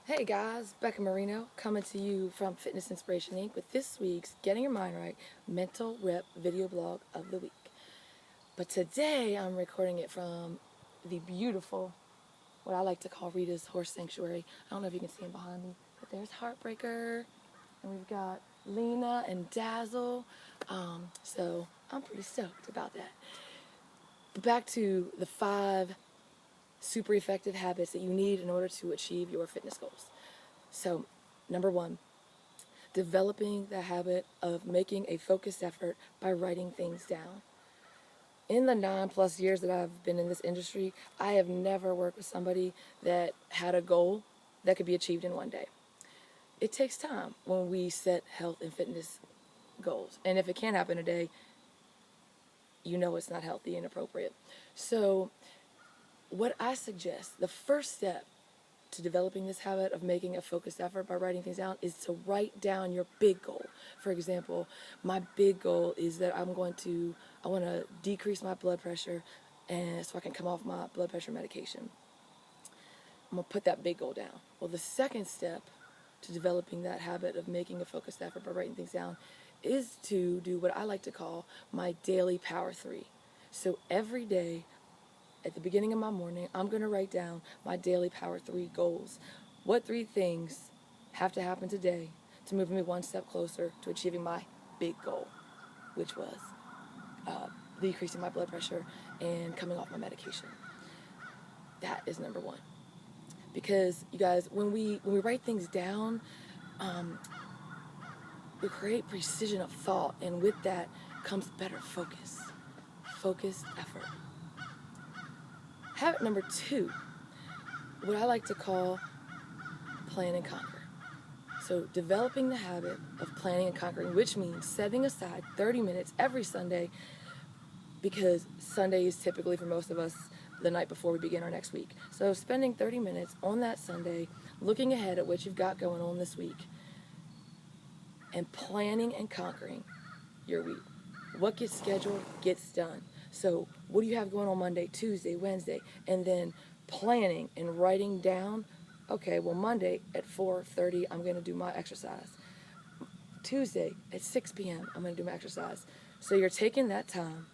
Hey guys, Becca Marino coming to you from Fitness Inspiration Inc. with this week's Getting Your Mind Right Mental Rep Video Blog of the Week. But today I'm recording it from the beautiful, what I like to call Rita's Horse Sanctuary. I don't know if you can see him behind me, but there's Heartbreaker, and we've got Lena and Dazzle. So I'm pretty stoked about that. But back to the 5 super effective habits that you need in order to achieve your fitness goals. So, number 1, developing the habit of making a focused effort by writing things down. In the 9+ years that I've been in this industry, I have never worked with somebody that had a goal that could be achieved in one day. It takes time when we set health and fitness goals. And if it can't happen in a day, you know it's not healthy and appropriate. So, what I suggest, the first step to developing this habit of making a focused effort by writing things down is to write down your big goal. For example, my big goal is that I want to decrease my blood pressure and so I can come off my blood pressure medication. I'm going to put that big goal down. Well, the second step to developing that habit of making a focused effort by writing things down is to do what I like to call my daily power 3. So every day at the beginning of my morning, I'm going to write down my daily power 3 goals. What 3 things have to happen today to move me one step closer to achieving my big goal, which was decreasing my blood pressure and coming off my medication. That is number 1. Because you guys, when we write things down, we create precision of thought, and with that comes better focused effort. Habit number 2, what I like to call plan and conquer. So developing the habit of planning and conquering, which means setting aside 30 minutes every Sunday, because Sunday is typically for most of us the night before we begin our next week. So spending 30 minutes on that Sunday, looking ahead at what you've got going on this week, and planning and conquering your week. What gets scheduled gets done. So what do you have going on Monday, Tuesday, Wednesday? And then planning and writing down, okay, well, Monday at 4:30, I'm going to do my exercise. Tuesday at 6 p.m., I'm going to do my exercise. So you're taking that time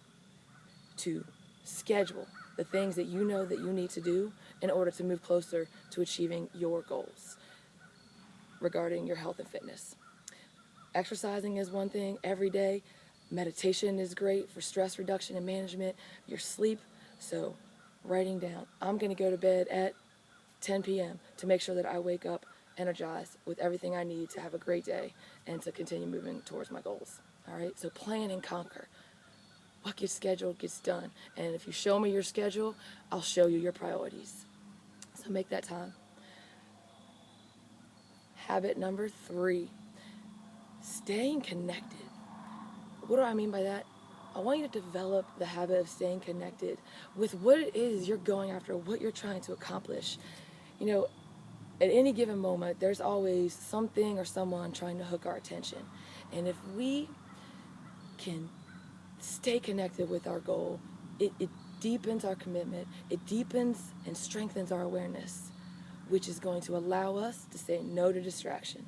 to schedule the things that you know that you need to do in order to move closer to achieving your goals regarding your health and fitness. Exercising is one thing every day. Meditation is great for stress reduction and management, your sleep. So writing down, I'm going to go to bed at 10 p.m. to make sure that I wake up energized with everything I need to have a great day and to continue moving towards my goals. All right, so plan and conquer. What gets scheduled gets done. And if you show me your schedule, I'll show you your priorities. So make that time. Habit number 3, staying connected. What do I mean by that? I want you to develop the habit of staying connected with what it is you're going after, what you're trying to accomplish. You know, at any given moment, there's always something or someone trying to hook our attention. And if we can stay connected with our goal, it deepens our commitment, it deepens and strengthens our awareness, which is going to allow us to say no to distraction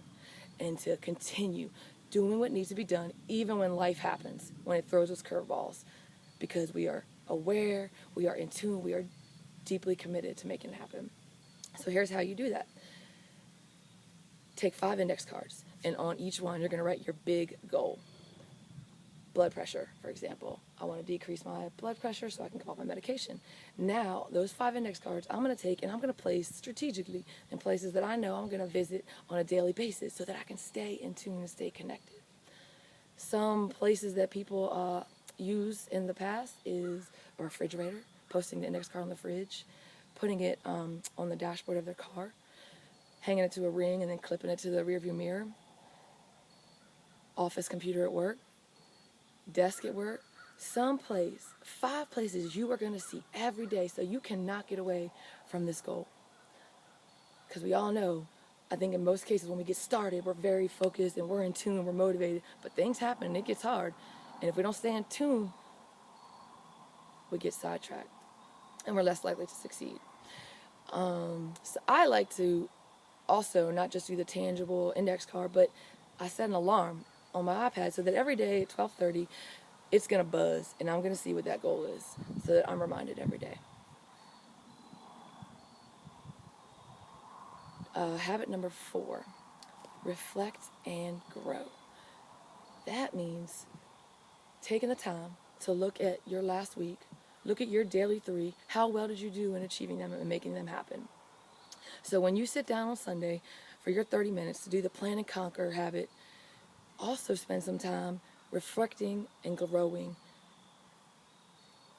and to continue doing what needs to be done even when life happens, when it throws us curveballs, because we are aware, we are in tune, we are deeply committed to making it happen. So here's how you do that. Take 5 index cards, and on each one you're going to write your big goal. Blood pressure, for example. I want to decrease my blood pressure so I can come off my medication. Now, those 5 index cards I'm going to take and I'm going to place strategically in places that I know I'm going to visit on a daily basis so that I can stay in tune and stay connected. Some places that people use in the past is a refrigerator, posting the index card on the fridge, putting it on the dashboard of their car, hanging it to a ring and then clipping it to the rearview mirror, office computer at work, desk at work, someplace, 5 places you are going to see every day so you cannot get away from this goal. Because we all know, I think in most cases when we get started, we're very focused and we're in tune, we're motivated, but things happen and it gets hard. And if we don't stay in tune, we get sidetracked and we're less likely to succeed. So I like to also not just do the tangible index card, but I set an alarm on my iPad so that every day at 12:30 it's going to buzz and I'm going to see what that goal is so that I'm reminded every day. Habit number 4, reflect and grow. That means taking the time to look at your last week, look at your daily 3, how well did you do in achieving them and making them happen. So when you sit down on Sunday for your 30 minutes to do the plan and conquer habit, also spend some time reflecting and growing.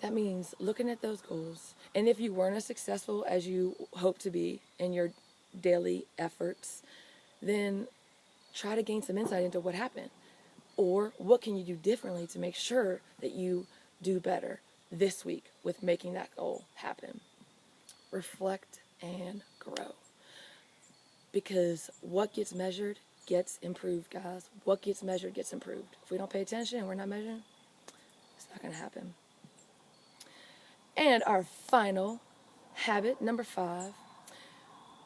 That means looking at those goals. And if you weren't as successful as you hope to be in your daily efforts, then try to gain some insight into what happened. Or what can you do differently to make sure that you do better this week with making that goal happen. Reflect and grow. Because what gets measured gets improved, guys. What gets measured gets improved. If we don't pay attention and we're not measuring, it's not going to happen. And our final habit, number 5,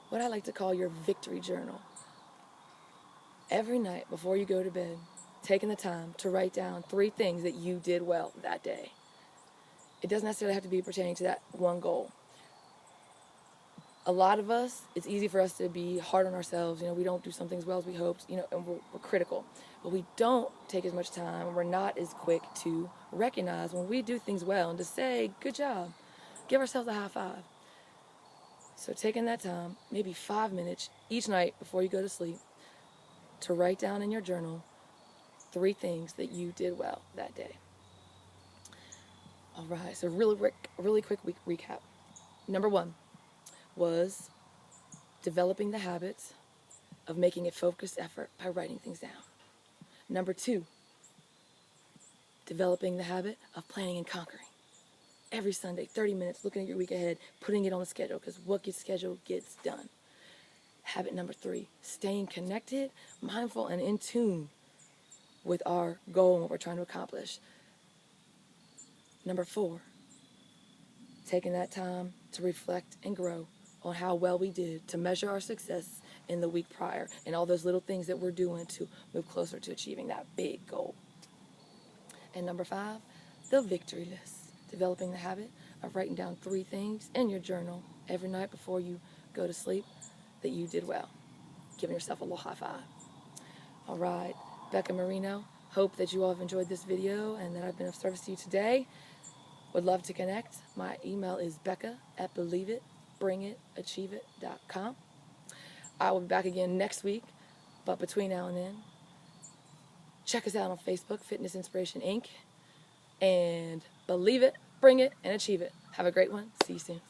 what I like to call your victory journal. Every night before you go to bed, taking the time to write down 3 things that you did well that day. It doesn't necessarily have to be pertaining to that one goal. A lot of us, it's easy for us to be hard on ourselves. We don't do some things well as we hoped, and we're critical. But we don't take as much time, and we're not as quick to recognize when we do things well and to say, good job. Give ourselves a high five. So taking that time, maybe 5 minutes each night before you go to sleep, to write down in your journal 3 things that you did well that day. All right, so really quick recap. Number 1 was developing the habits of making a focused effort by writing things down. Number 2, developing the habit of planning and conquering. Every Sunday, 30 minutes, looking at your week ahead, putting it on the schedule, because what gets scheduled gets done. Habit number 3, staying connected, mindful, and in tune with our goal and what we're trying to accomplish. Number 4, taking that time to reflect and grow on how well we did, to measure our success in the week prior, and all those little things that we're doing to move closer to achieving that big goal. And number 5, the victory list. Developing the habit of writing down 3 things in your journal every night before you go to sleep that you did well. Giving yourself a little high five. All right, Becca, Marino, hope that you all have enjoyed this video and that I've been of service to you today. Would love to connect. My email is becca@believeitbringitachieveit.com. I will be back again next week, but between now and then, check us out on Facebook, Fitness Inspiration Inc. And believe it, bring it, and achieve it. Have a great one. See you soon.